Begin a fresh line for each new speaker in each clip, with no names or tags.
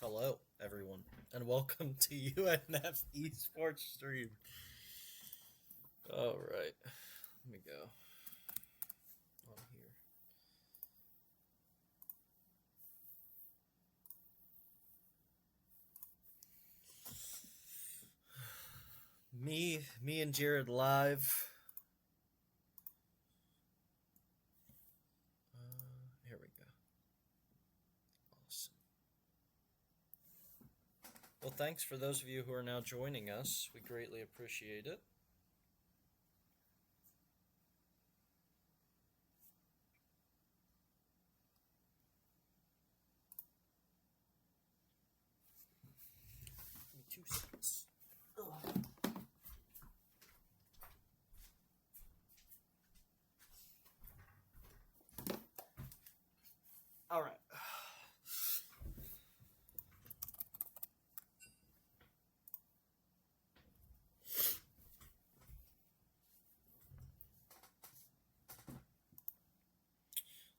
Hello, everyone, and welcome to UNF Esports Stream. All right, let me go on here. Me and Jared live. Here we go. Awesome. Well, thanks for those of you who are now joining us. We greatly appreciate it. Give me 2 seconds. Ugh. All right.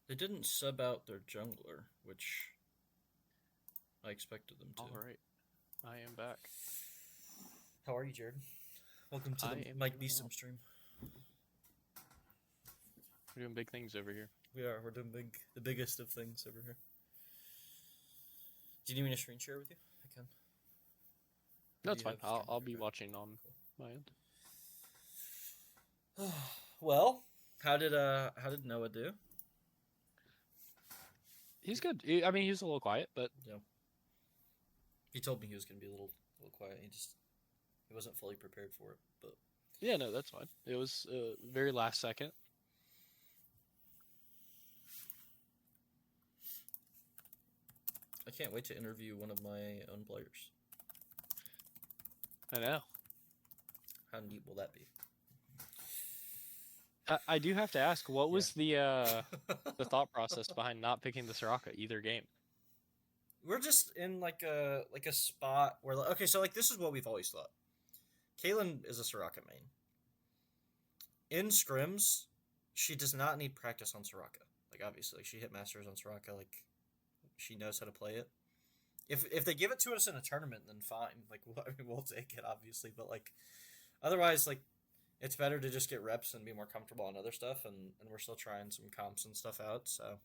They didn't sub out their jungler, which I expected them to.
All right, I am back.
How are you, Jared? Welcome to the Mike Beesum stream.
We're doing big things over here.
We are. We're doing the biggest of things over here. Do you need me to screen share with you? I can.
No, it's fine. I'll be watching on my end.
Well, how did Noah do?
He's good. I mean, he's a little quiet, but
yeah. He told me he was going to be a little quiet. He wasn't fully prepared for it, but
yeah, no, that's fine. It was very last second.
I can't wait to interview one of my own players.
I know.
How neat will that be?
I do have to ask, what was the thought process behind not picking the Soraka either game?
We're just in like a spot where so this is what we've always thought. Kaylin is a Soraka main. In scrims, she does not need practice on Soraka. Like obviously, she hit masters on Soraka. Like she knows how to play it. If they give it to us in a tournament, then fine. Like we'll take it obviously, but like otherwise, like it's better to just get reps and be more comfortable on other stuff. And we're still trying some comps and stuff out. So,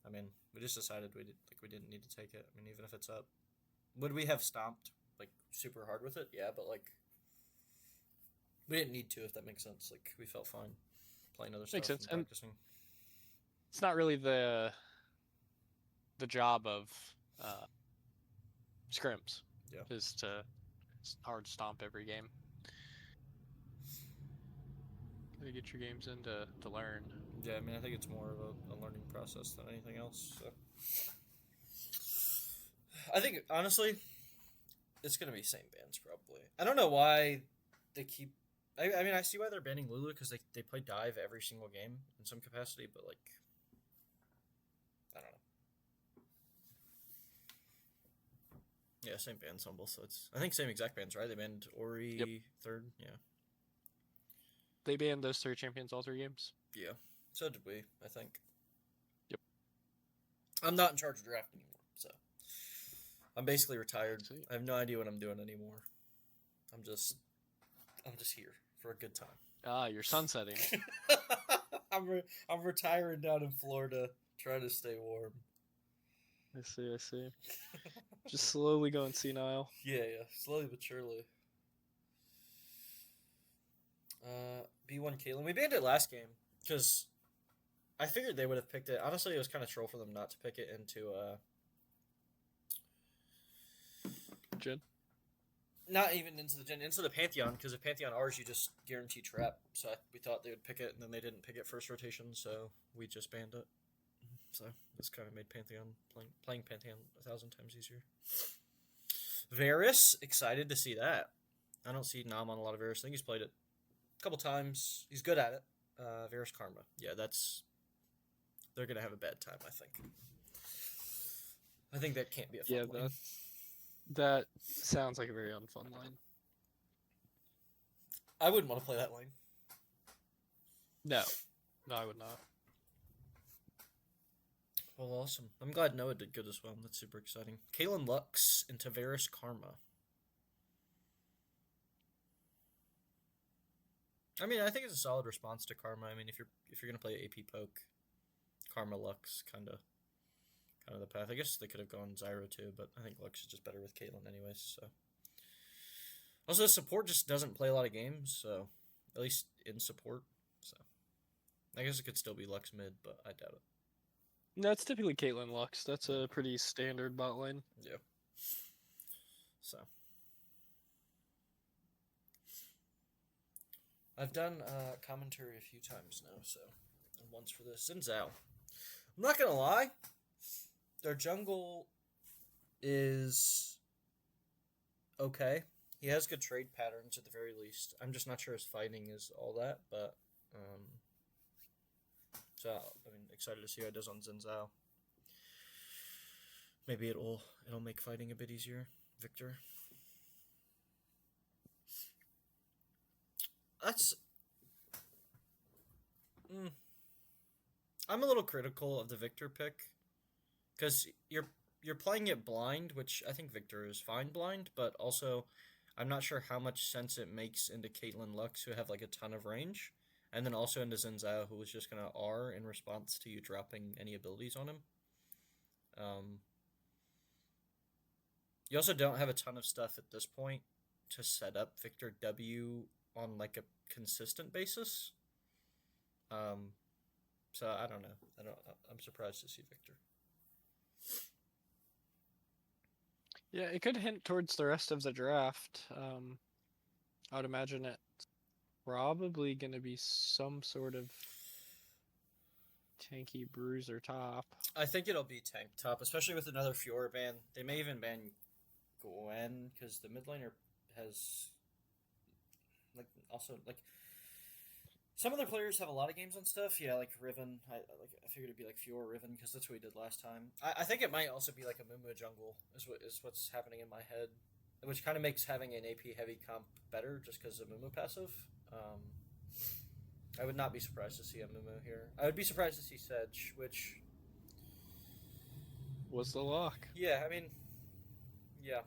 I mean, we just decided we didn't need to take it. I mean, even if it's up, would we have stomped like super hard with it? Yeah, but like we didn't need to, if that makes sense. Like we felt fine playing other
Makes
stuff
sense.
and practicing.
It's not really the job of scrims.
Yeah,
is to hard stomp every game. Gotta get your games in to learn.
Yeah, I mean, I think it's more of a learning process than anything else. So. I think, honestly, it's going to be same bans, probably. I don't know why they keep... I mean, I see why they're banning Lulu, because they play dive every single game in some capacity, but, like... I don't know. Yeah, same bans on both sides. I think same exact bans, right? They banned Ori third, yeah.
They banned those 3 champions all 3 games.
Yeah, so did we, I think.
Yep.
I'm not in charge of draft anymore, so I'm basically retired. I have no idea what I'm doing anymore. I'm just here for a good time.
Ah, you're sunsetting.
I'm retiring down in Florida, trying to stay warm.
I see. Just slowly going senile.
Yeah, slowly but surely. B1 Caitlyn. We banned it last game because I figured they would have picked it. Honestly, it was kind of troll for them not to pick it into
Gen.
Not even into the Gen, into the Pantheon, because if Pantheon R's, you just guarantee trap. So we thought they would pick it, and then they didn't pick it first rotation, so we just banned it. So this kind of made Pantheon playing Pantheon 1,000 times easier. Varus, excited to see that. I don't see Nam on a lot of Varus. I think he's played it a couple times. He's good at it. Varus Karma. Yeah, they're going to have a bad time, I think. I think that can't be a fun lane.
That sounds like a very unfun line.
I wouldn't want to play that lane.
No, I would not.
Well, awesome. I'm glad Noah did good as well. That's super exciting. Kalen Lux into Varus Karma. I mean, I think it's a solid response to Karma. I mean, if you're gonna play AP poke, Karma Lux kind of the path. I guess they could have gone Zyro too, but I think Lux is just better with Caitlyn anyways. So also support just doesn't play a lot of games, so at least in support. So I guess it could still be Lux mid, but I doubt it.
No, it's typically Caitlyn Lux. That's a pretty standard bot lane.
Yeah. So I've done commentary a few times now, so and once for this. Xin Zhao. I'm not gonna lie, their jungle is okay. He has good trade patterns at the very least. I'm just not sure his fighting is all that, but so I mean, excited to see how it does on Xin Zhao. Maybe it'll make fighting a bit easier. Victor. That's. I'm a little critical of the Victor pick, because you're playing it blind, which I think Victor is fine blind, but also I'm not sure how much sense it makes into Caitlyn Lux, who have like a ton of range, and then also into Xin Zhao, who was just gonna R in response to you dropping any abilities on him. You also don't have a ton of stuff at this point to set up Victor W on like a consistent basis. So I don't know. I'm surprised to see Victor.
Yeah, it could hint towards the rest of the draft. I would imagine it's probably going to be some sort of tanky bruiser top.
I think it'll be tank top, especially with another Fiora ban. They may even ban Gwen, because the mid laner has also some other players have a lot of games on stuff. Yeah, like Riven. I figured it'd be like Fiora Riven, because that's what we did last time. I think it might also be like a Mumu jungle is what's happening in my head, which kind of makes having an AP heavy comp better just because of Mumu passive. I would not be surprised to see a Mumu here. I would be surprised to see Sedge, which
was the lock.
Yeah, I mean, yeah.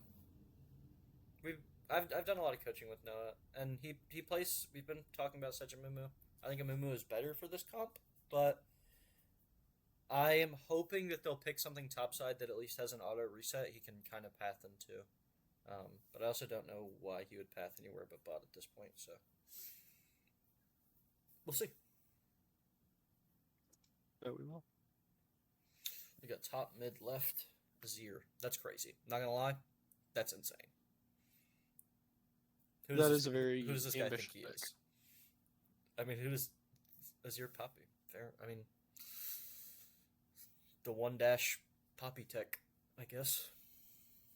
I've done a lot of coaching with Noah, and he plays. We've been talking about Sedge and Mumu. I think a Mumu is better for this comp, but I am hoping that they'll pick something topside that at least has an auto reset he can kind of path into. But I also don't know why he would path anywhere but bot at this point, so we'll see.
Bet we will.
We got top, mid, left, Azir. That's crazy. Not gonna lie, that's insane.
Who does
this guy think he
pick.
is? I mean, who does Azir Poppy? Fair. I mean, the 1- Poppy tech, I guess.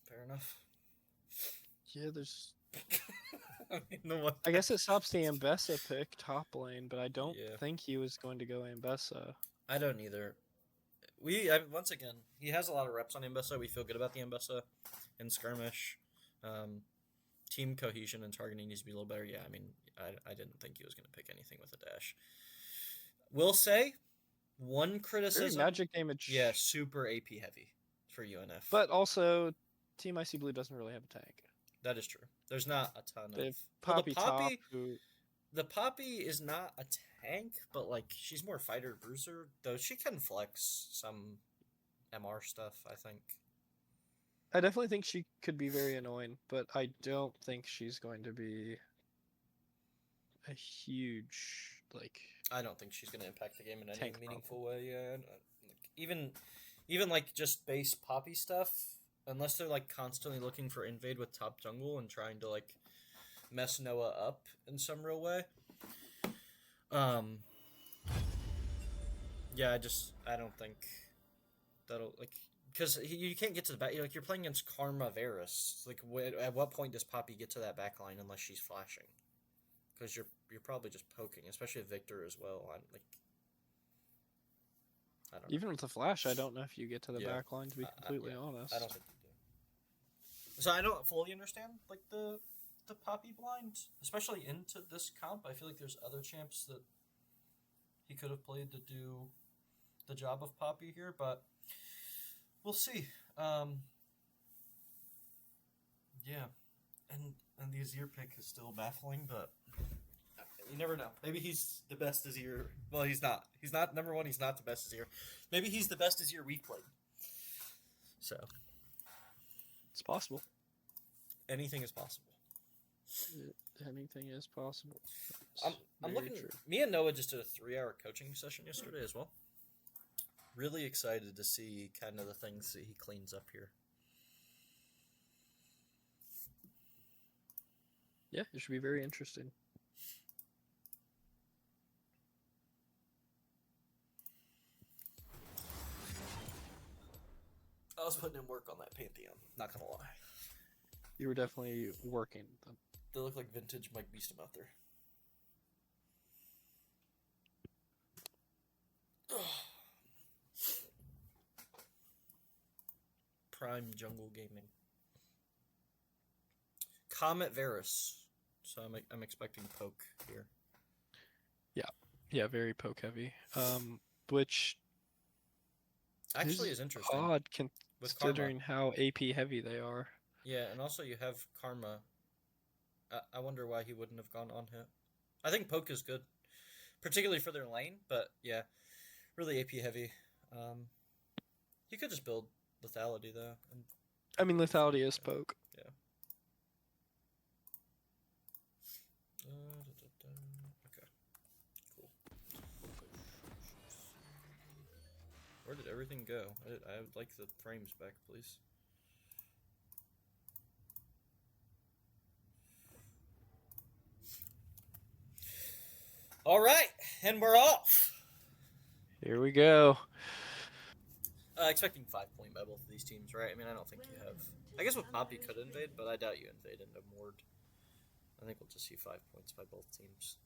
Fair enough.
Yeah, there's.
I
guess it stops the Ambessa pick top lane, but I don't think he was going to go Ambessa.
I don't either. Once again, he has a lot of reps on Ambessa. We feel good about the Ambessa in skirmish. Team cohesion and targeting needs to be a little better. Yeah, I mean, I didn't think he was going to pick anything with a dash. Will say, one criticism.
Very magic damage.
Yeah, super AP heavy for UNF.
But also, Team IC Blue doesn't really have a tank.
That is true. There's not a ton
they
of...
have Poppy, top,
The Poppy is not a tank, but like she's more fighter bruiser, though she can flex some MR stuff, I think.
I definitely think she could be very annoying, but I don't think she's going to be a huge, like...
I don't think she's going to impact the game in any meaningful way. Yeah, even like just base Poppy stuff, unless they're like constantly looking for invade with top jungle and trying to like mess Noah up in some real way. Yeah, I don't think that'll like, because you can't get to the back. Like you're playing against Karma Varus. Like at what point does Poppy get to that back line unless she's flashing? Because you're probably just poking, especially with Victor as well. I don't know.
Even with the flash, I don't know if you get to the back line, to be completely honest.
I don't think you do. So I don't fully understand like the Poppy blind, especially into this comp. I feel like there's other champs that he could have played to do the job of Poppy here, but we'll see. Yeah, and the Azir pick is still baffling, but you never know. Maybe he's the best Azir. Well, he's not. He's not number one. He's not the best Azir. Maybe he's the best Azir we've played. So
It's possible.
anything is possible.
Anything is possible.
I'm looking. True. Me and Noah just did a 3-hour coaching session yesterday as well. Really excited to see kind of the things that he cleans up here.
Yeah, it should be very interesting.
I was putting in work on that Pantheon, not gonna lie.
You were definitely working them.
They look like vintage Mike Beeston out there. Prime Jungle Gaming. Comet Varus. So I'm expecting poke here.
Yeah, very poke heavy. Which
actually is interesting.
Odd considering how AP heavy they are.
Yeah, and also you have Karma. I wonder why he wouldn't have gone on hit. I think poke is good, particularly for their lane. But yeah, really AP heavy. You could just build lethality though. And
I mean, lethality is poke.
Yeah. Okay. Cool. Where did everything go? I would like the frames back, please. All right, and we're off.
Here we go.
Expecting 5 point by both of these teams, right? I mean, I don't think you have. I guess with Poppy could invade, but I doubt you invade into Mord. I think we'll just see 5 points by both teams.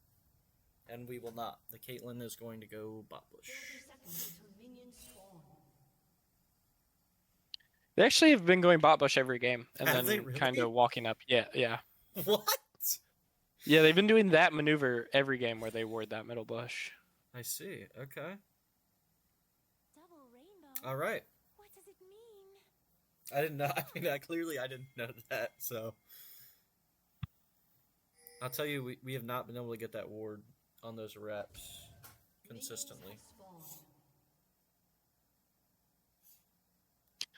And we will not. The Caitlyn is going to go bot bush.
They actually have been going bot bush every game, and
Have they
then
really?
kind of walking up. Yeah.
What?
Yeah, they've been doing that maneuver every game where they ward that middle bush.
I see. Okay.
Double rainbow.
All right.
What does it mean?
I didn't know. I mean, clearly I didn't know that. So I'll tell you, we have not been able to get that ward on those reps consistently.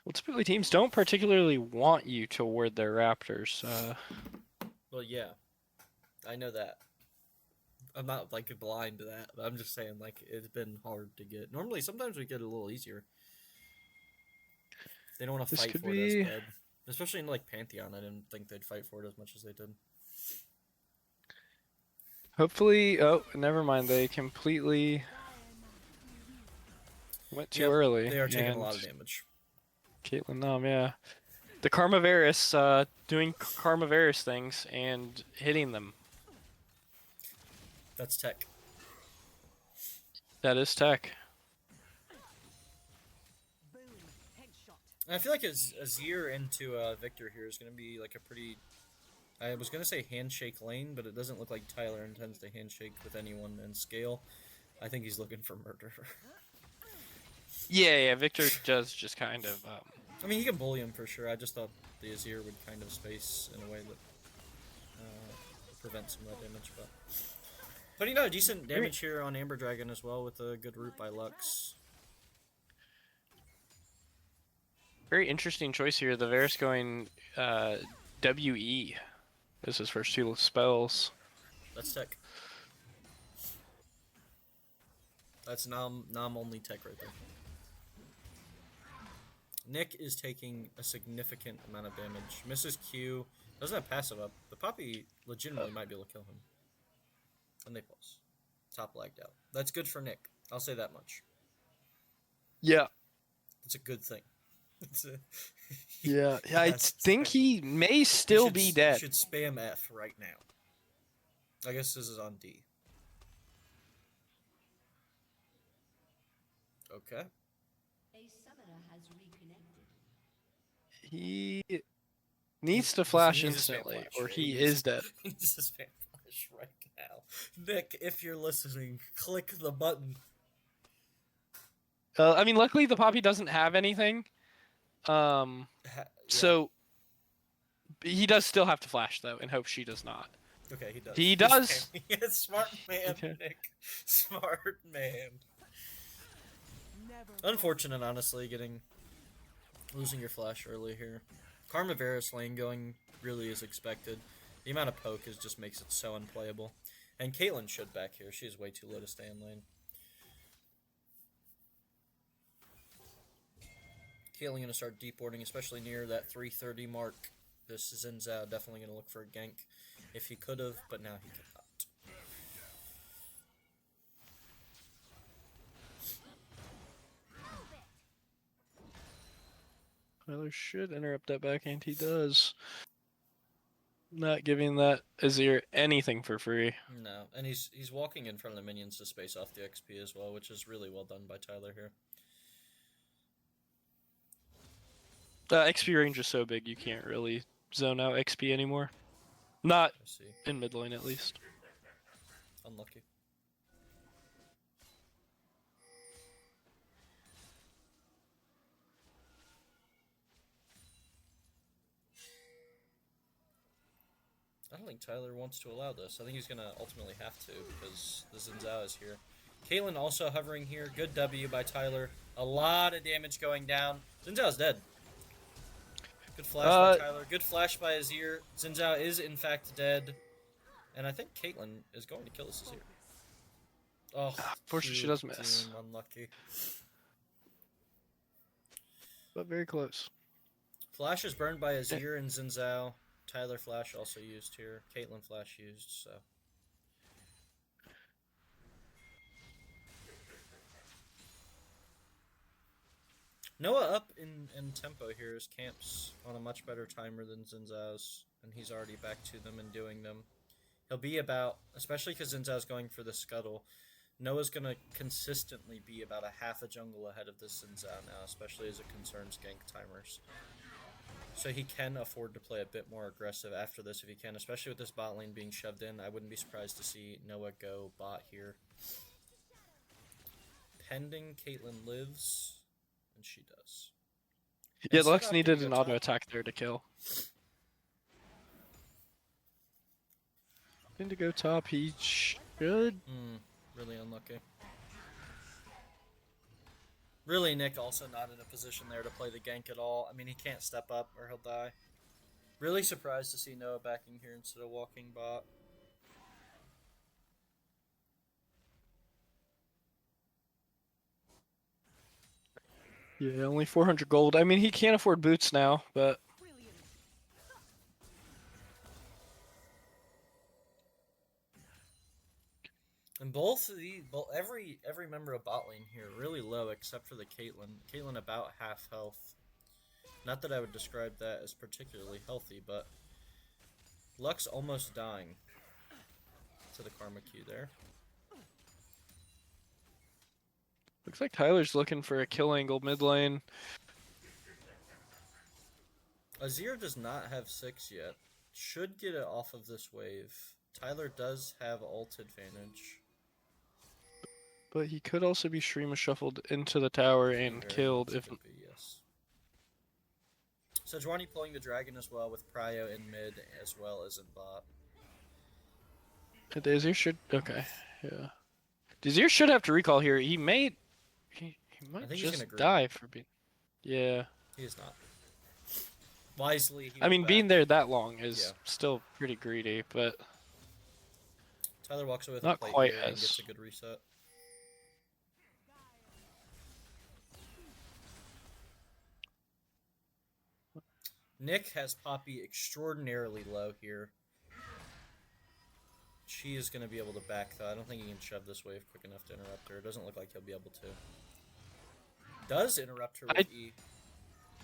Well, typically teams don't particularly want you to ward their raptors.
Well, yeah, I know that. I'm not like blind to that, but I'm just saying like it's been hard to get. Normally, sometimes we get it a little easier. They don't want to
This
fight
could
for it
be-
as bad, especially in like Pantheon. I didn't think they'd fight for it as much as they did.
Hopefully, oh, never mind. They completely went too
Yep,
early.
They are taking
and
a lot of damage.
Caitlyn, yeah. The Karma Varus doing Karma Varus things and hitting them.
That's tech.
That is tech.
And I feel like Azir into Victor here is going to be like a pretty. I was going to say handshake lane, but it doesn't look like Tyler intends to handshake with anyone in scale. I think he's looking for murder.
Yeah. Victor does just kind of.
I mean, he can bully him for sure. I just thought the Azir would kind of space in a way that prevents some of that damage. But you know, decent damage here on Amber Dragon as well with a good root by Lux.
Very interesting choice here. The Varus going WE as his first 2 spells.
That's tech. That's nom only tech right there. Nick is taking a significant amount of damage. Misses Q. Doesn't have passive up. The Poppy legitimately might be able to kill him. And they pulse. Top lagged out. That's good for Nick. I'll say that much.
Yeah.
It's a good thing.
Yeah. I think he may still be dead.
You should spam F right now. I guess this is on D. Okay.
A summoner has reconnected.
He needs to flash
He needs to spam
instantly,
flash.
or he
needs-
is dead.
He needs to spam flash right now. Nick, if you're listening, click the button.
I mean, luckily the Poppy doesn't have anything, Um,
Yeah.
so he does still have to flash though, and hope she does not.
Okay, he does.
He
He's
does.
parrying. Smart man,
Okay.
Nick. Smart man. Unfortunate, honestly, losing your flash early here. Karma Varus lane going really is expected. The amount of poke just makes it so unplayable. And Caitlyn should back here. She's way too low to stay in lane. Caitlyn gonna start deep boarding, especially near that 330 mark. This is Zinzao definitely gonna look for a gank if he could have, but now he cannot.
Tyler should interrupt that backhand. He does. Not giving that Azir anything for free.
No, and he's walking in front of the minions to space off the XP as well, which is really well done by Tyler here.
XP range is so big you can't really zone out XP anymore. Not
I see.
in mid lane at least.
Unlucky. I don't think Tyler wants to allow this. I think he's gonna ultimately have to because the Zinzao is here. Caitlyn also hovering here. Good W by Tyler. A lot of damage going down. Zinzao's dead. Good flash by Tyler. Good flash by Azir. Zinzao is in fact dead. And I think Caitlyn is going to kill this Azir. Oh,
Unfortunately, she does miss.
Unlucky.
But very close.
Flash is burned by Azir and Zinzao. Tyler flash also used here. Caitlyn flash used, so. Noah up in tempo here. His camp's on a much better timer than Zinzao's, and he's already back to them and doing them. He'll be about, especially because Zinzao's going for the scuttle, Noah's going to consistently be about a half a jungle ahead of this Zinzao now, especially as it concerns gank timers. So he can afford to play a bit more aggressive after this if he can, especially with this bot lane being shoved in. I wouldn't be surprised to see Noah go bot here. Pending Caitlyn lives, and she does.
Yeah,
And
Lux
Setup
needed
can
an
go
auto
top.
attack there to kill. Going to go top, he should.
Really unlucky. Really, Nick also not in a position there to play the gank at all. I mean, he can't step up or he'll die. Really surprised to see Noah backing here instead of walking bot.
Yeah, only 400 gold. I mean, he can't afford boots now, but
And both of the every member of bot lane here really low except for the Caitlyn. Caitlyn about half health. Not that I would describe that as particularly healthy, but Lux almost dying to the Karma Q there.
looks like Tyler's looking for a kill angle mid lane.
Azir does not have 6 yet. Should get it off of this wave. Tyler does have ult advantage.
But he could also be stream shuffled into the tower and
Very
killed
much
if.
could be, yes. Sejuani pulling the dragon as well with Prio in mid as well as in bot.
Azir should. Okay, yeah. Azir should have to recall here. He may. He might
think he's
just
gonna agree.
die for being. Yeah.
He is not. Wisely, he
I mean,
went
being
back.
there that long is
Yeah.
still pretty greedy, but
Tyler walks away with
not
a plate
quite
here and
as-
gets a good reset. Nick has Poppy extraordinarily low here. She is going to be able to back, though. I don't think he can shove this wave quick enough to interrupt her. It doesn't look like he'll be able to. Does interrupt her with E.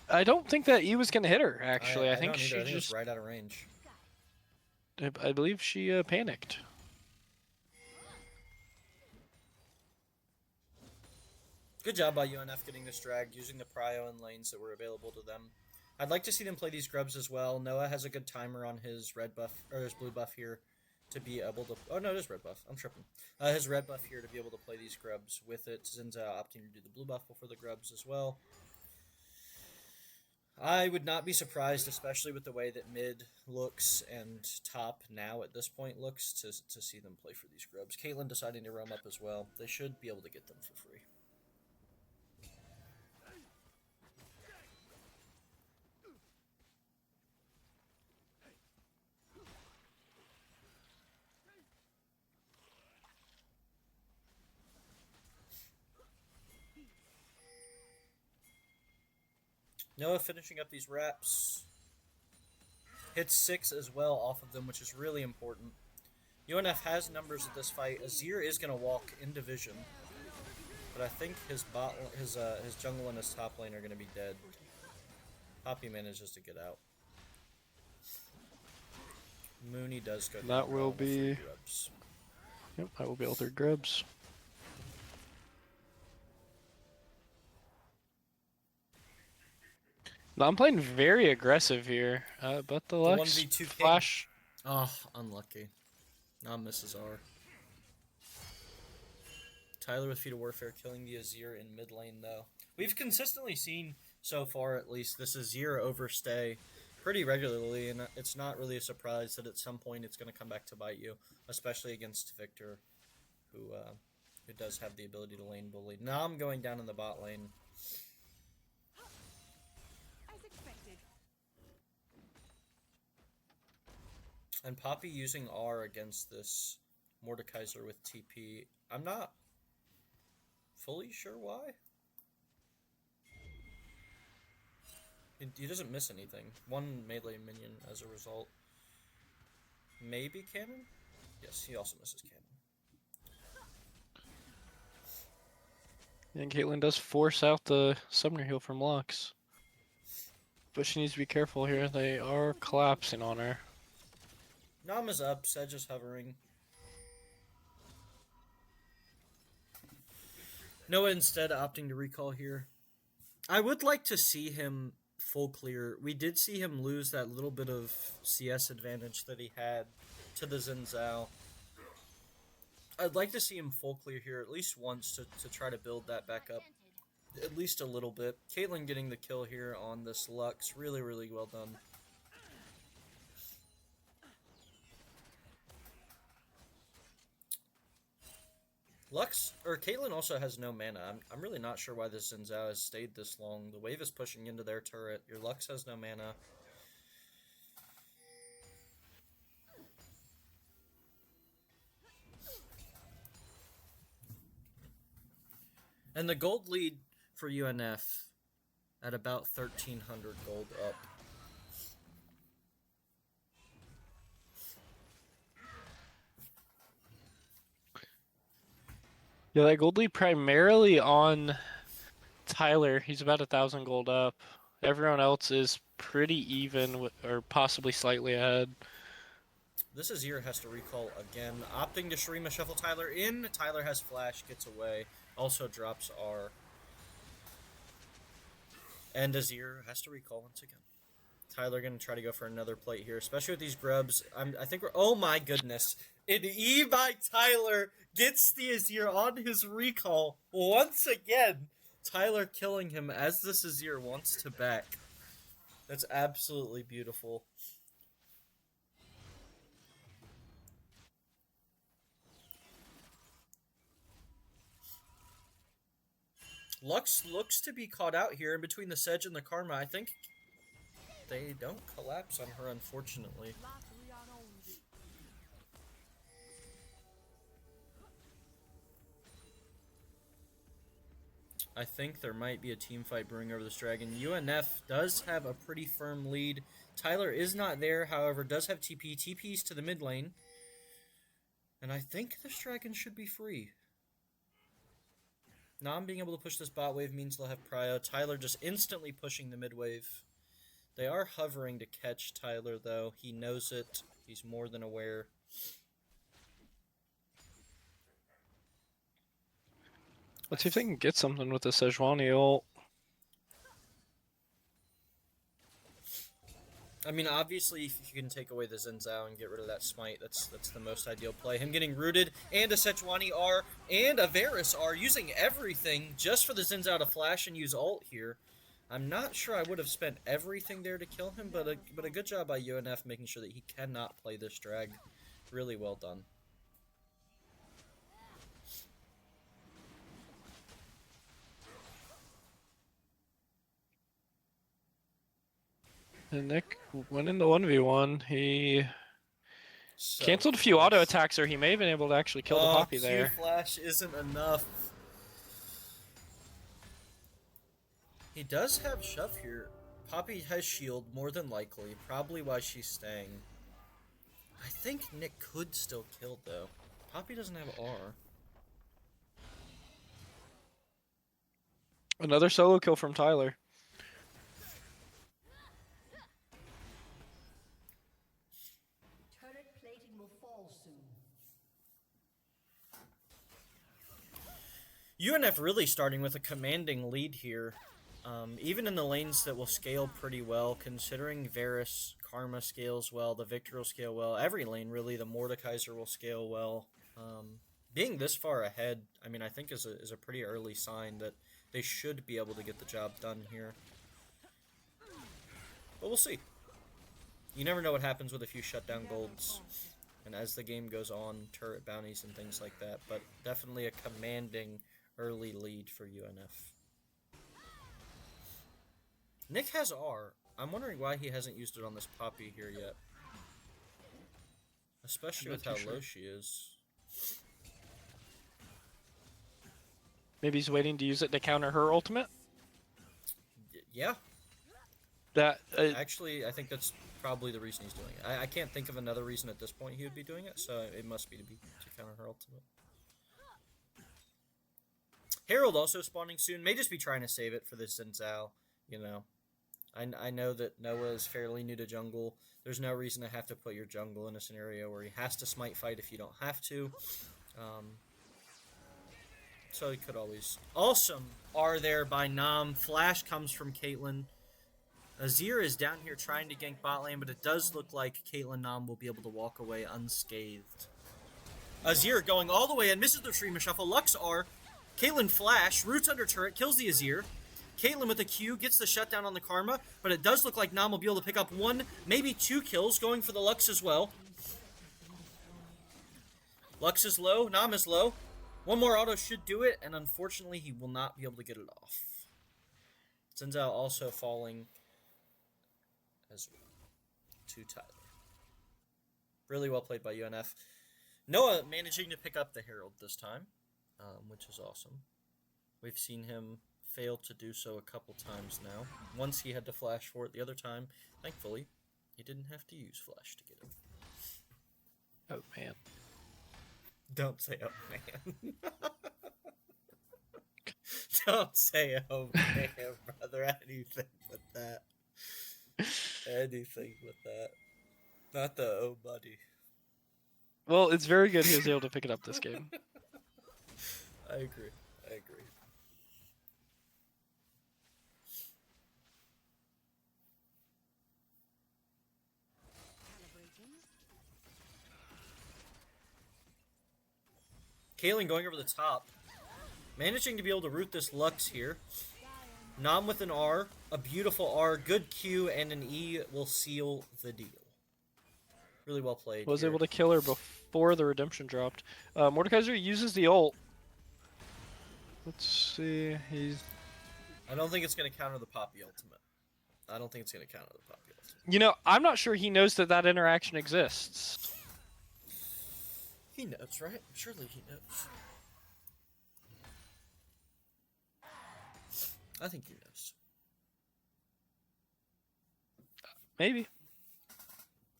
I don't think that E was gonna hit her. Actually, I think
don't
she
either. I think it's
just.
right out of range.
I believe she panicked.
Good job by UNF getting this drag, using the prio and lanes that were available to them. I'd like to see them play these grubs as well. Noah has a good timer on his red buff, or his blue buff here to be able to... Oh, no, it is red buff. I'm tripping. His red buff here to be able to play these grubs with it. Zinzao opting to do the blue buff before the grubs as well. I would not be surprised, especially with the way that mid looks and top now at this point looks, to see them play for these grubs. Caitlyn deciding to roam up as well. They should be able to get them for free. Noah finishing up these wraps. Hits 6 as well off of them, which is really important. UNF has numbers at this fight. Azir is going to walk in division, but I think his jungle and his top lane are going to be dead. Poppy manages to get out. Mooney does go down.
That will be...
Grubs.
Yep, that will be all 3 grubs. Now, I'm playing very aggressive here, but the Lux
1v2
flash...
Oh, unlucky. Not misses R. Tyler with Feet of Warfare killing the Azir in mid lane, though. We've consistently seen, so far at least, this Azir overstay pretty regularly, and it's not really a surprise that at some point it's going to come back to bite you, especially against Victor, who does have the ability to lane bully. Now I'm going down in the bot lane. And Poppy using R against this Mordekaiser with TP. I'm not fully sure why. He doesn't miss anything. 1 melee minion as a result. Maybe cannon? Yes, he also misses cannon.
And Caitlyn does force out the Summoner heal from Lux. But she needs to be careful here. They are collapsing on her.
Nama's up, Sedge is hovering. Noah instead opting to recall here. I would like to see him full clear. We did see him lose that little bit of CS advantage that he had to the Xin Zhao. I'd like to see him full clear here at least once to try to build that back up at least a little bit. Caitlyn getting the kill here on this Lux. Really, really well done. Caitlyn also has no mana. I'm really not sure why this Xin Zhao has stayed this long. The wave is pushing into their turret. Your Lux has no mana. And the gold lead for UNF at about 1,300 gold up.
Yeah, that gold lead primarily on Tyler. He's about 1,000 gold up. Everyone else is pretty even, or possibly slightly ahead.
This Azir has to recall again, opting to Shurima shuffle Tyler in. Tyler has flash, gets away, also drops R. And Azir has to recall once again. Tyler gonna try to go for another plate here, especially with these grubs. I think we're... Oh my goodness. An E by Tyler gets the Azir on his recall once again. Tyler killing him as this Azir wants to back. That's absolutely beautiful. Lux looks to be caught out here in between the Sedge and the Karma. I think they don't collapse on her, unfortunately. I think there might be a team fight brewing over this dragon. UNF does have a pretty firm lead. Tyler is not there, however, does have TP. TP's to the mid lane. And I think this dragon should be free. Nam being able to push this bot wave means they'll have prio. Tyler just instantly pushing the mid wave. They are hovering to catch Tyler, though. He knows it. He's more than aware.
Let's see if they can get something with the Sejuani ult.
I mean, obviously, if you can take away the Xin Zhao and get rid of that smite, that's the most ideal play. Him getting rooted, and a Sejuani R, and a Varus R, using everything just for the Xin Zhao to flash and use ult here. I'm not sure I would have spent everything there to kill him, but a good job by UNF making sure that he cannot play this drag. Really well done.
And Nick winning the 1v1. He
So
canceled a few
close.
auto attacks, or he may have been able to actually kill the Poppy there.
Q flash isn't enough. He does have shove here. Poppy has shield, more than likely. Probably why she's staying. I think Nick could still kill, though. Poppy doesn't have R.
Another solo kill from Tyler.
Turret plating will fall soon.
UNF really starting with a commanding lead here. Even in the lanes that will scale pretty well, considering Varus, Karma scales well, the Victor will scale well, every lane really, the Mordekaiser will scale well. Being this far ahead, I mean, I think is a pretty early sign that they should be able to get the job done here. But we'll see. You never know what happens with a few shutdown golds. And as the game goes on, turret bounties and things like that. But definitely a commanding early lead for UNF. Nick has R. I'm wondering why he hasn't used it on this Poppy here yet. Especially with how low she is.
Maybe he's waiting to use it to counter her ultimate?
Yeah.
That
Actually, I think that's probably the reason he's doing it. I can't think of another reason at this point he would be doing it, so it must be to counter her ultimate. Herald also spawning soon. May just be trying to save it for this Zinzao, you know. I know that Noah is fairly new to jungle. There's no reason to have to put your jungle in a scenario where he has to smite fight if you don't have to. So he could always... Awesome R there by Nam. Flash comes from Caitlyn. Azir is down here trying to gank bot lane, but it does look like Caitlyn Nam will be able to walk away unscathed. Azir going all the way and misses the Shrima Shuffle. Lux R. Caitlyn flash, roots under turret, kills the Azir. Caitlyn with a Q gets the shutdown on the Karma, but it does look like Nam will be able to pick up one, maybe two kills, going for the Lux as well. Lux is low, Nam is low. One more auto should do it, and unfortunately he will not be able to get it off. Zinzao also falling as well to Tyler. Really well played by UNF. Noah managing to pick up the Herald this time, which is awesome. We've seen him fail to do so a couple times now. Once he had to flash for it, the other time, thankfully, he didn't have to use flash to get him.
oh man.
Don't say oh man. Don't say oh man, brother. Anything but that. Anything but that. Not the oh buddy.
Well, it's very good he was able to pick it up this game.
I agree. I agree. Kaylin going over the top. Managing to be able to root this Lux here. Nam with an R, a beautiful R, good Q, and an E will seal the deal. Really well played.
Was
here.
able to kill her before the redemption dropped. Mordekaiser uses the ult. Let's see, he's...
I don't think it's going to counter the Poppy ultimate. I don't think it's going to counter the Poppy ultimate.
You know, I'm not sure he knows that that interaction exists.
He knows, right? Surely he knows. I think he knows.
Maybe.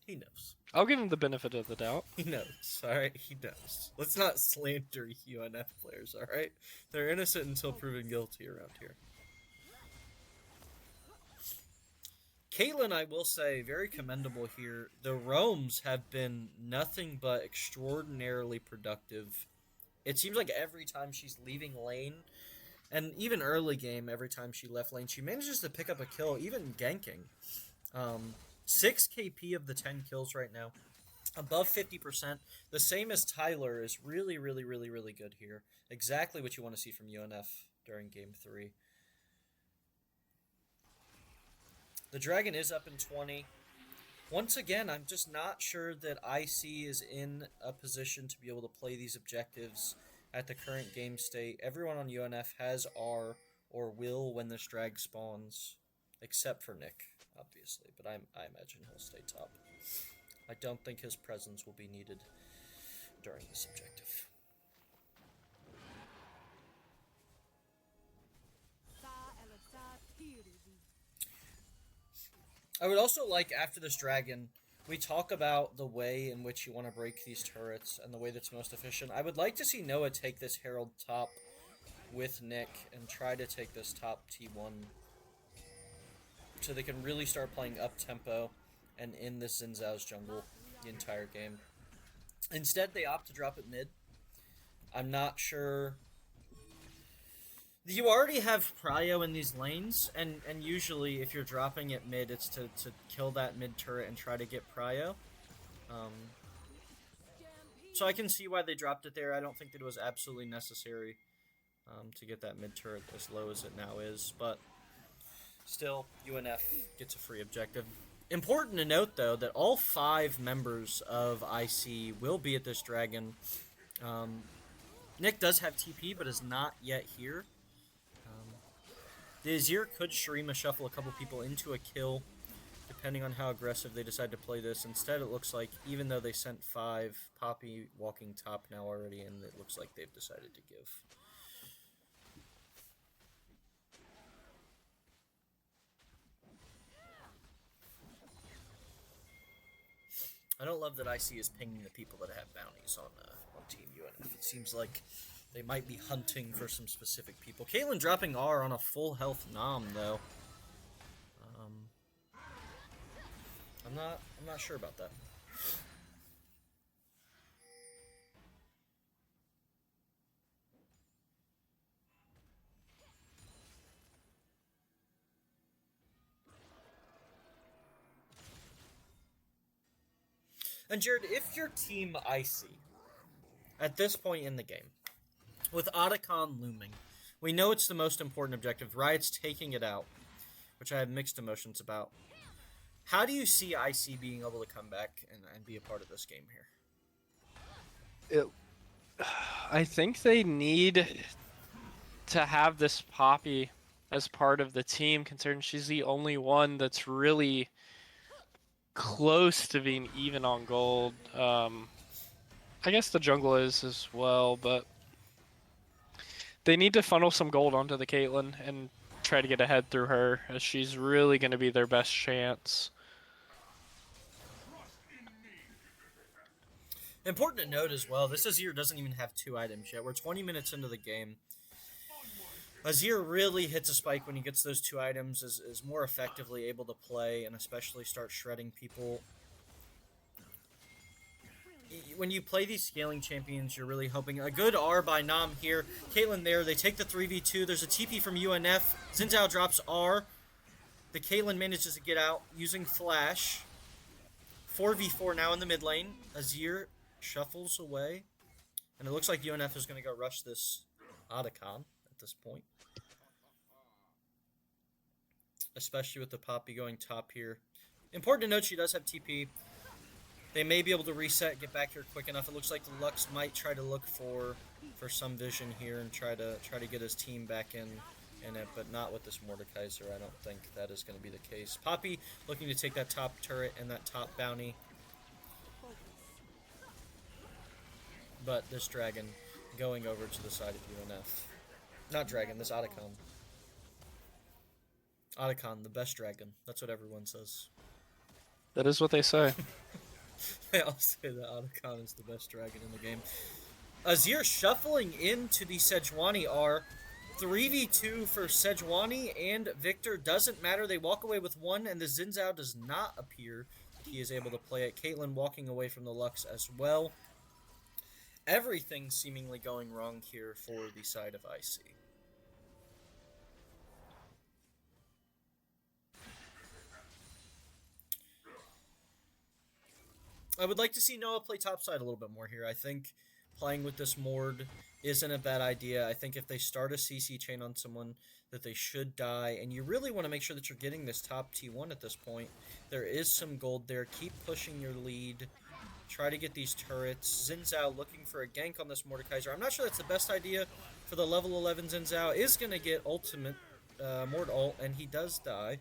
He knows.
I'll give him the benefit of the doubt.
He knows, alright? He knows. Let's not slander UNF players, alright? They're innocent until proven guilty around here. Caitlyn, I will say, very commendable here. The roams have been nothing but extraordinarily productive. It seems like every time she's leaving lane, and even early game, every time she left lane, she manages to pick up a kill, even ganking. 6 KP of the 10 kills right now. Above 50%. The same as Tyler is really, really, really, really good here. Exactly what you want to see from UNF during Game 3. The dragon is up in 20. Once again, I'm just not sure that IC is in a position to be able to play these objectives at the current game state. Everyone on UNF has R or will when this drag spawns, except for Nick, obviously. But I imagine he'll stay top. I don't think his presence will be needed during this objective. I would also like, after this dragon, we talk about the way in which you want to break these turrets and the way that's most efficient. I would like to see Noah take this Herald top with Nick and try to take this top T1 so they can really start playing up-tempo and in this Xin Zhao's jungle the entire game. Instead, they opt to drop it mid. I'm not sure. You already have Prio in these lanes, and usually if you're dropping it mid, it's to kill that mid turret and try to get Prio. So I can see why they dropped it there. I don't think that it was absolutely necessary to get that mid turret as low as it now is, but still, UNF gets a free objective. Important to note, though, that all 5 members of IC will be at this dragon. Nick does have TP, but is not yet here. The Azir could Shurima shuffle a couple people into a kill, depending on how aggressive they decide to play this. Instead, it looks like, even though they sent 5, Poppy walking top now already, and it looks like they've decided to give. I don't love that IC is pinging the people that have bounties on Team UNF. It seems like they might be hunting for some specific people. Caitlyn dropping R on a full health Nom, though. I'm not sure about that. And Jared, if your team IC, at this point in the game, with Otacon looming, we know it's the most important objective. Riot's taking it out, which I have mixed emotions about. How do you see IC being able to come back and be a part of this game here?
I think they need to have this Poppy as part of the team, considering she's the only one that's really close to being even on gold. I guess the jungle is as well, but they need to funnel some gold onto the Caitlyn and try to get ahead through her, as she's really going to be their best chance.
Important to note as well, this Azir doesn't even have 2 items yet. We're 20 minutes into the game. Azir really hits a spike when he gets those 2 items, is more effectively able to play and especially start shredding people. When you play these scaling champions, you're really hoping. A good R by Nam here. Caitlyn there. They take the 3v2. There's a TP from UNF. Xin Zhao drops R. The Caitlyn manages to get out using Flash. 4v4 now in the mid lane. Azir shuffles away. And it looks like UNF is going to go rush this Otacon at this point. Especially with the Poppy going top here. Important to note, she does have TP. They may be able to reset, get back here quick enough. It looks like the Lux might try to look for some vision here and try to get his team back in it, but not with this Mordekaiser. I don't think that is going to be the case. Poppy looking to take that top turret and that top bounty. But this dragon going over to the side of UNF. Not dragon, this Otacon. Otacon, the best dragon. That's what everyone says.
That is what they say.
They all say that Otacon is the best dragon in the game. Azir shuffling into the Sejuani R. 3v2 for Sejuani and Victor. Doesn't matter. They walk away with 1, and the Xin Zhao does not appear he is able to play it. Caitlyn walking away from the Lux as well. Everything seemingly going wrong here for the side of IC. I would like to see Noah play topside a little bit more here. I think playing with this Mord isn't a bad idea. I think if they start a CC chain on someone, that they should die, and you really want to make sure that you're getting this top T1 at this point. There is some gold there. Keep pushing your lead. Try to get these turrets. Xin Zhao looking for a gank on this Mordekaiser. I'm not sure that's the best idea for the level 11 Xin Zhao. Is going to get ultimate Mord ult, and he does die.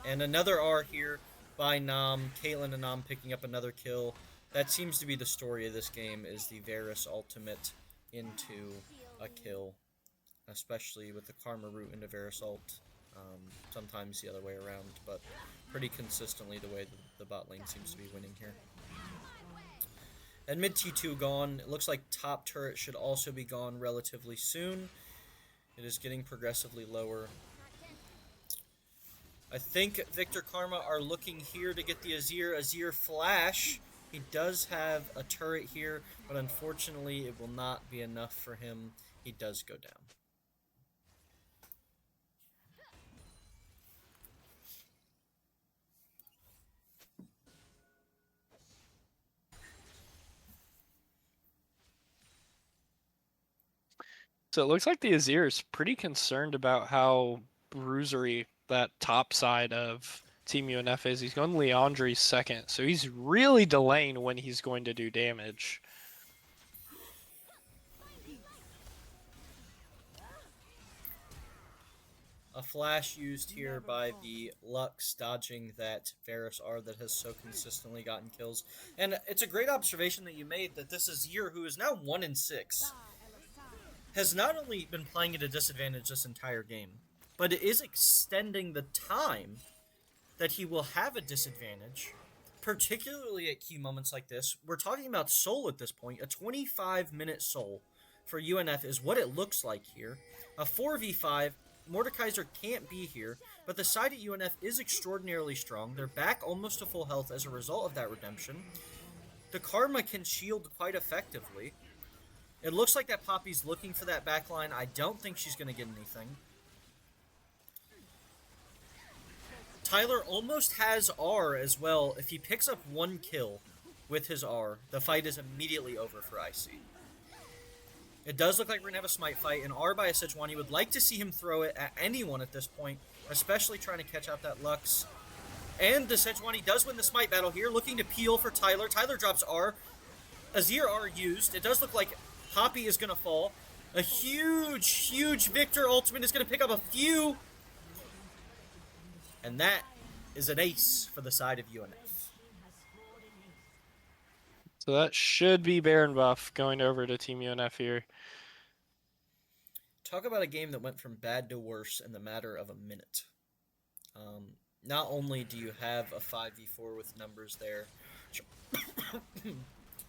And another R here by Nam. Caitlyn and Nam picking up another kill. That seems to be the story of this game, is the Varus ultimate into a kill, especially with the Karma root into Varus ult. Sometimes the other way around, but pretty consistently the way the bot lane seems to be winning here. And mid T2 gone. It looks like top turret should also be gone relatively soon. It is getting progressively lower. I think Victor Karma are looking here to get the Azir flash. He does have a turret here, but unfortunately it will not be enough for him. He does go down.
So it looks like the Azir is pretty concerned about how bruisery that top side of Team UNF is. He's going Leandri's second, so he's really delaying when he's going to do damage.
A flash used here by the Lux, dodging that Varus R that has so consistently gotten kills. And it's a great observation that you made that this Azir, who is now 1-6, has not only been playing at a disadvantage this entire game, but it is extending the time that he will have a disadvantage, particularly at key moments like this. We're talking about Soul at this point. A 25-minute Soul for UNF is what it looks like here. A 4v5, Mordekaiser can't be here, but the side at UNF is extraordinarily strong. They're back almost to full health as a result of that redemption. The Karma can shield quite effectively. It looks like that Poppy's looking for that backline. I don't think she's going to get anything. Tyler almost has R as well. If he picks up one kill with his R, the fight is immediately over for IC. It does look like we're going to have a smite fight, and R by a Sejuani would like to see him throw it at anyone at this point, especially trying to catch out that Lux. And the Sejuani does win the smite battle here, looking to peel for Tyler. Tyler drops R. Azir R used. It does look like Poppy is going to fall. A huge Victor ultimate is going to pick up a few. And that is an ace for the side of UNF.
So that should be Baron buff going over to Team UNF here.
Talk about a game that went from bad to worse in the matter of a minute. Not only do you have a 5v4 with numbers there,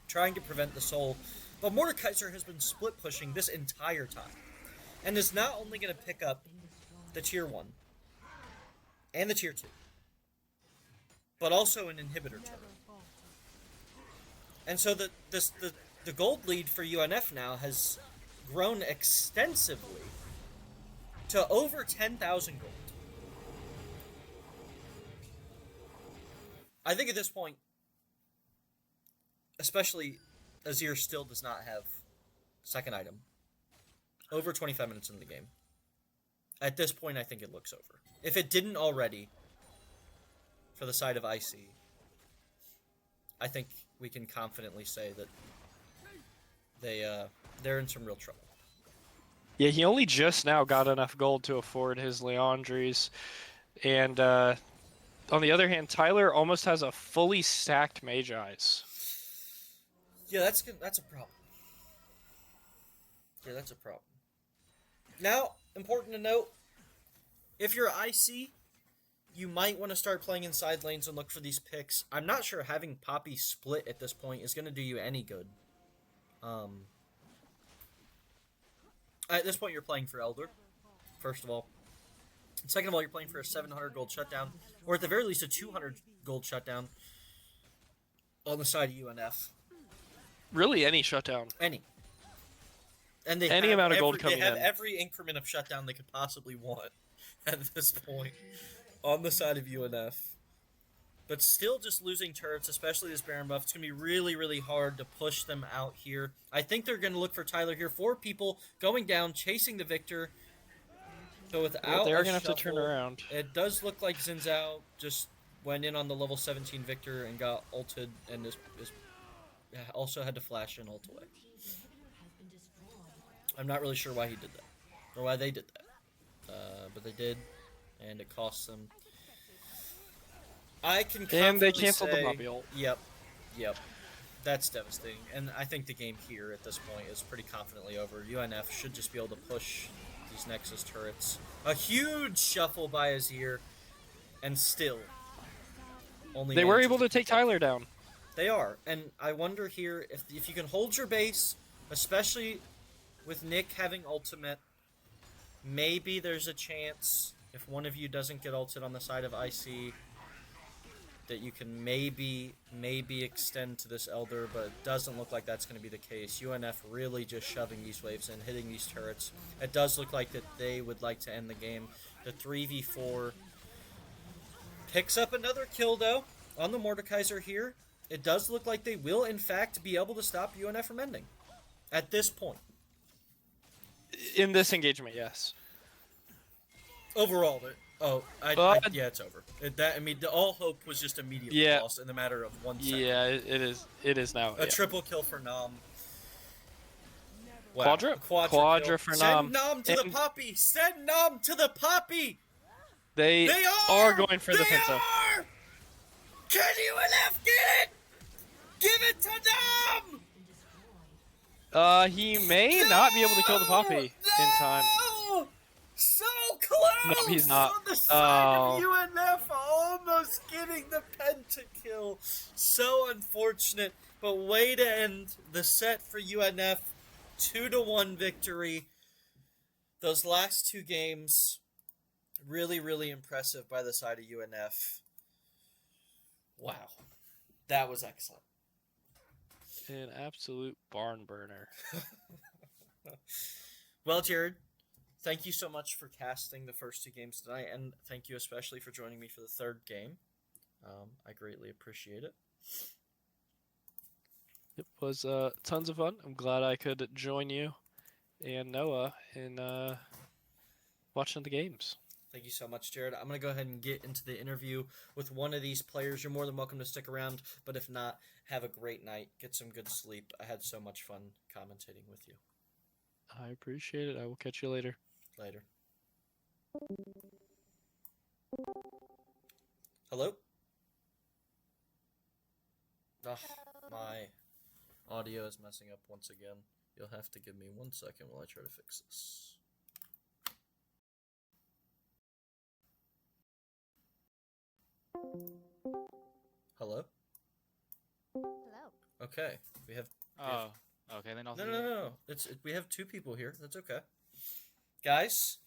trying to prevent the Soul, but Mordekaiser has been split pushing this entire time, and is not only going to pick up the tier 1 and the tier 2, but also an inhibitor turret. And so the gold lead for UNF now has grown extensively to over 10,000 gold. I think at this point, especially Azir still does not have second item. Over 25 minutes into the game. At this point, I think it looks over. If it didn't already, for the side of IC, I think we can confidently say that they're in some real trouble.
Yeah, he only just now got enough gold to afford his Leandries. And on the other hand, Tyler almost has a fully stacked Mage Eyes.
Yeah, that's good. That's a problem. Yeah, that's a problem. Now, important to note, if you're IC, you might want to start playing in side lanes and look for these picks. I'm not sure having Poppy split at this point is going to do you any good. At this point, you're playing for Elder, first of all. Second of all, you're playing for a 700 gold shutdown, or at the very least a 200 gold shutdown on the side of UNF.
Really, any shutdown.
Any. And they
Any
have
amount of gold coming
They have
in.
every increment of shutdown they could possibly want at this point on the side of UNF. but still just losing turrets, especially this Baron buff. It's going to be really, really hard to push them out here. I think they're going to look for Tyler here. 4 people going down, chasing the Victor. So without
They are
a
gonna have to turn
shuffle,
around.
it does look like Xin Zhao just went in on the level 17 Victor and got ulted, and is also had to flash and ult away. I'm not really sure why he did that, or why they did that, but they did, and it cost them. I can confidently
And they canceled the
say,
Poppy ult.
Yep. That's devastating, and I think the game here at this point is pretty confidently over. UNF should just be able to push these Nexus turrets. A huge shuffle by Azir, and still only
They were
manages
able to
keep
take
up.
Tyler down.
They are, and I wonder here if you can hold your base, especially with Nick having ultimate. Maybe there's a chance if one of you doesn't get ulted on the side of IC that you can maybe extend to this Elder, but it doesn't look like that's going to be the case. UNF really just shoving these waves in, hitting these turrets. It does look like that they would like to end the game. The 3v4 picks up another kill, though, on the Mordekaiser here. It does look like they will, in fact, be able to stop UNF from ending at this point.
In this engagement, yes.
Overall, yeah, it's over. All hope was just immediately
Yeah.
lost in the matter of 1 second.
Yeah, it is. It is now.
A triple kill for Nam. Wow.
Quadra
kill.
for
Send
Nam.
Nam to the
And
Poppy! Send Nam to the Poppy!
They are going for the
They
Pinto.
are! Can UNF get it? Give it to Nam!
He may not be able to kill the Poppy in time.
No! So close!
No, he's not.
On the side
Oh.
of UNF, almost getting the pentakill. So unfortunate, but way to end the set for UNF. 2-1 victory. Those last 2 games, really, really impressive by the side of UNF. Wow. That was excellent.
An absolute barn burner.
Well, Jared, thank you so much for casting the first 2 games tonight, and thank you especially for joining me for the 3rd game. I greatly appreciate it.
It was tons of fun. I'm glad I could join you and Noah in watching the games.
Thank you so much, Jared. I'm going to go ahead and get into the interview with one of these players. You're more than welcome to stick around, but if not, have a great night. Get some good sleep. I had so much fun commentating with you.
I appreciate it. I will catch you later.
Later. Hello? Ugh, my audio is messing up once again. You'll have to give me 1 second while I try to fix this. Hello?
Hello.
Okay, we have...
Oh, okay, then I'll
No. We have 2 people here. That's okay. Guys,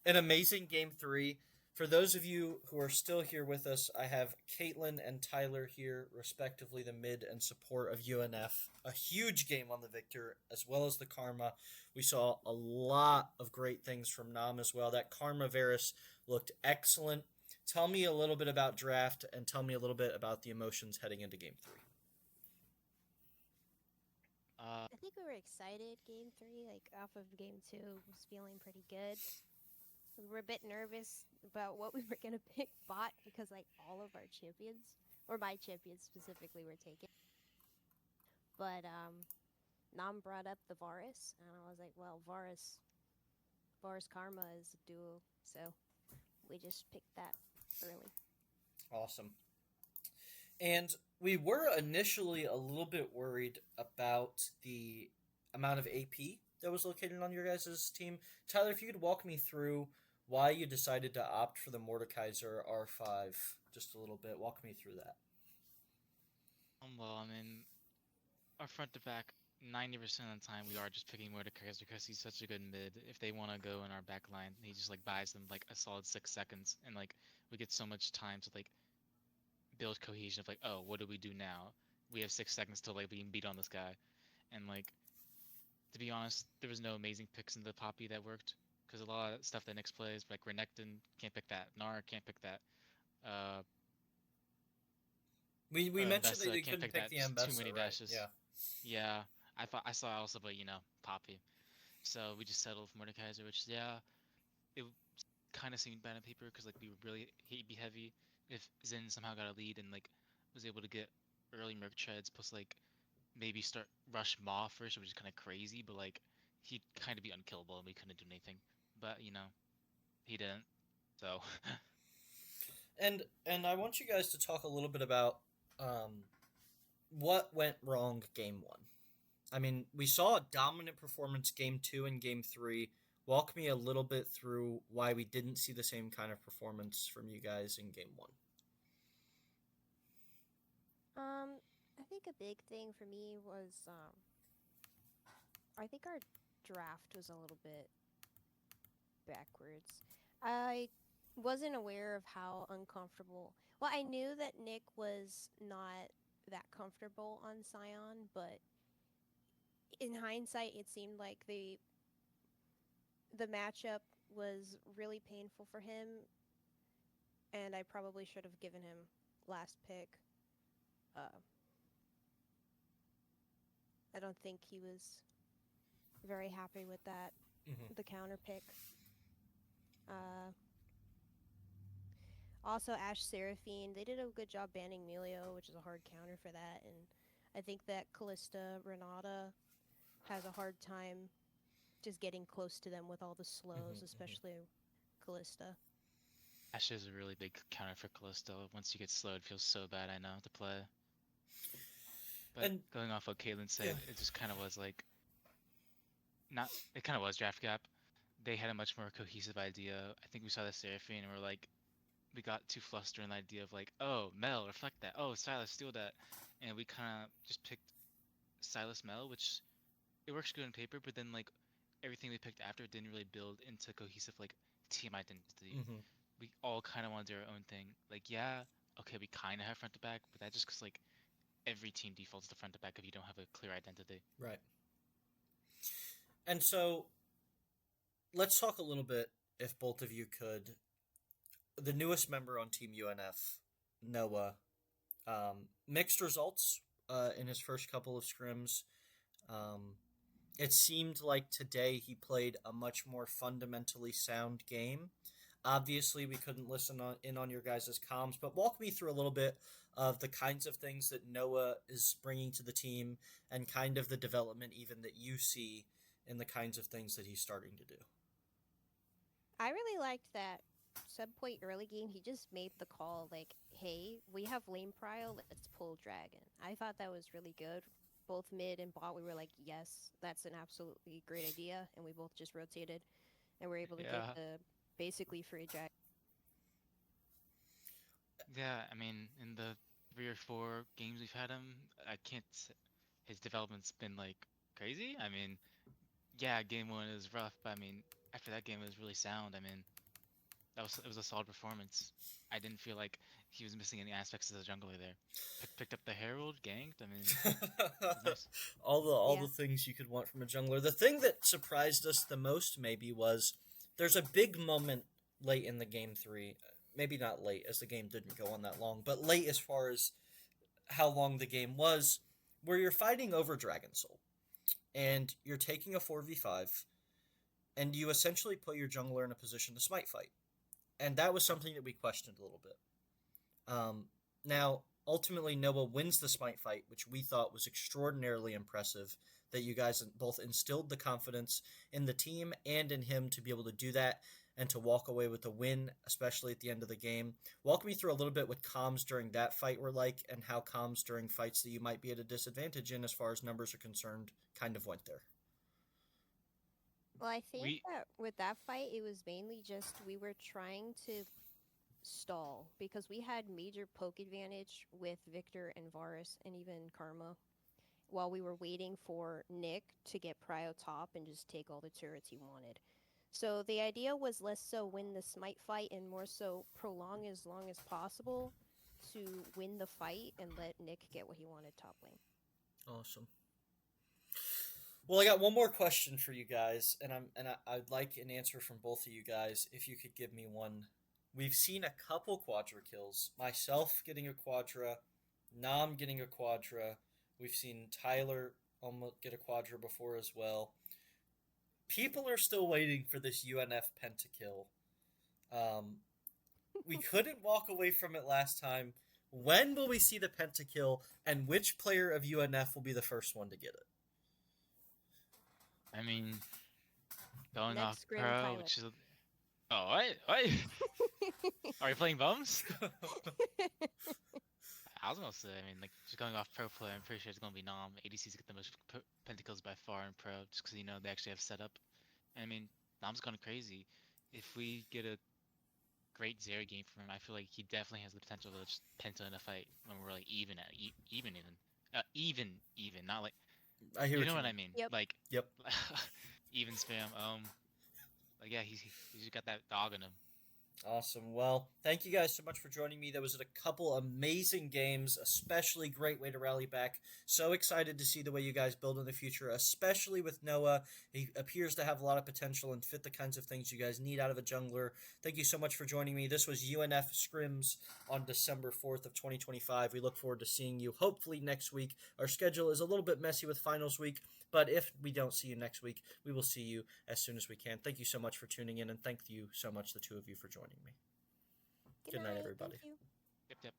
an amazing game 3. For those of you who are still here with us, I have Caitlin and Tyler here, respectively the mid and support of UNF. A huge game on the Victor, as well as the Karma. We saw a lot of great things from Nam as well. That Karma Varus looked excellent. Tell me a little bit about draft, and tell me a little bit about the emotions heading into game 3.
I think we were excited. Game 3, like off of game 2, was feeling pretty good. We were a bit nervous about what we were gonna pick bot because like all of our champions, or my champions specifically, were taken. But Nam brought up the Varus, and I was like, well, Varus Karma is a duo, so we just picked that early.
Awesome. And we were initially a little bit worried about the amount of AP that was located on your guys' team. Tyler, if you could walk me through why you decided to opt for the Mordekaiser R5 just a little bit. Walk me through that.
Well, I mean, our front to back, 90% of the time we are just picking Mordekaiser because he's such a good mid. If they want to go in our back line, he just like buys them like a solid 6 seconds, and like we get so much time to like build cohesion of like, oh, what do we do now? We have 6 seconds till like we can beat on this guy, and like to be honest, there was no amazing picks in the Poppy that worked because a lot of stuff that Nyx plays, like Renekton, can't pick that. Gnar can't pick that.
We
Or
mentioned that
Ambessa, I
you
can't
couldn't
pick
pick
that.
the
Just too
Ambessa,
many
right?
dashes.
Yeah.
Yeah, I saw also, but Poppy. So we just settled for Mordekaiser, which it kind of seemed bad on paper because like we were really be heavy. If Zin somehow got a lead and like was able to get early Merc treads, plus like maybe start rush Maw first, which is kind of crazy, but like he'd kind of be unkillable and we couldn't do anything. But he didn't. So
And I want you guys to talk a little bit about what went wrong game one. I mean, we saw a dominant performance game two and game three. Walk me a little bit through why we didn't see the same kind of performance from you guys in game one.
I think a big thing for me was I think our draft was a little bit backwards. I wasn't aware of how uncomfortable. Well, I knew that Nick was not that comfortable on Scion, but in hindsight, it seemed like the matchup was really painful for him, and I probably should have given him last pick. I don't think he was very happy with that, the counter pick. Also, Ash Seraphine, they did a good job banning Melio, which is a hard counter for that, and I think that Callista Renata has a hard time just getting close to them with all the slows, especially Callista.
Ash is a really big counter for Callisto. Once you get slowed, it feels so bad, I know, to play. But
And
going off what Caitlyn said,
yeah.
it just kind of was like, it kind of was draft gap. They had a much more cohesive idea. I think we saw the Seraphine and we're like, we got too flustered in the idea of like, oh, Mel, reflect that. Oh, Silas, steal that. And we kind of just picked Silas Mel, which it works good on paper, but then like everything we picked after didn't really build into cohesive like team identity. We all kind of want to do our own thing. Like, yeah, okay, we kind of have front to back, but that's just because like every team defaults to front to back if you don't have a clear identity.
Right. And so let's talk a little bit, if both of you could. The newest member on Team UNF, Noah, mixed results in his first couple of scrims. It seemed like today he played a much more fundamentally sound game. Obviously, we couldn't listen in on your guys' comms, but walk me through a little bit of the kinds of things that Noah is bringing to the team and kind of the development even that you see in the kinds of things that he's starting to do.
I really liked that some point early game, he just made the call like, hey, we have lane prio, let's pull dragon. I thought that was really good. Both mid and bot, we were like, yes, that's an absolutely great idea, and we both just rotated and were able to get the basically free dragon.
Yeah, I mean, in the 3 or 4 games we've had him, I can't. His development's been like crazy. I mean, yeah, game one is rough, but I mean, after that game it was really sound. I mean, it was a solid performance. I didn't feel like he was missing any aspects as a jungler there. Picked up the Herald, ganked. I mean, nice.
all the things you could want from a jungler. The thing that surprised us the most maybe was there's a big moment late in the game three. Maybe not late, as the game didn't go on that long, but late as far as how long the game was, where you're fighting over Dragon Soul, and you're taking a 4v5, and you essentially put your jungler in a position to smite fight. And that was something that we questioned a little bit. Now, ultimately, Noah wins the smite fight, which we thought was extraordinarily impressive, that you guys both instilled the confidence in the team and in him to be able to do that and to walk away with a win, especially at the end of the game. Walk me through a little bit what comms during that fight were like and how comms during fights that you might be at a disadvantage in as far as numbers are concerned kind of went there.
Well, I think that with that fight, it was mainly just we were trying to stall because we had major poke advantage with Victor and Varus and even Karma while we were waiting for Nick to get prio top and just take all the turrets he wanted. So the idea was less so win the smite fight and more so prolong as long as possible to win the fight and let Nick get what he wanted top lane.
Awesome. Well, I got one more question for you guys, and I'd like an answer from both of you guys. If you could give me one, we've seen a couple quadra kills. Myself getting a quadra, Nam getting a quadra. We've seen Tyler almost get a quadra before as well. People are still waiting for this UNF pentakill. We couldn't walk away from it last time. When will we see the pentakill, and which player of UNF will be the first one to get it?
I mean, going
Next
off
scrim,
pro,
Tyler.
which is. Oh, what? Are we playing bums? I was gonna say, I mean, like, just going off pro play, I'm pretty sure it's gonna be Nom. ADC's get the most pentacles by far in pro, just because, they actually have setup. And I mean, Nom's gone crazy. If we get a great Zeri game from him, I feel like he definitely has the potential to just penta in a fight when we're like even, not like,
I hear
you
what
know
you
what I
mean.
mean?
Yep.
Like,
Yep.
even spam. Like, yeah, he's just got that dog in him.
Awesome. Well, thank you guys so much for joining me. That was a couple amazing games, especially great way to rally back. So excited to see the way you guys build in the future, especially with Noah. He appears to have a lot of potential and fit the kinds of things you guys need out of a jungler. Thank you so much for joining me. This was UNF Scrims on December 4th of 2025. We look forward to seeing you hopefully next week. Our schedule is a little bit messy with finals week, but if we don't see you next week, we will see you as soon as we can. Thank you so much for tuning in, and thank you so much, the two of you, for joining me. Good night, everybody.
Thank you.
Yep.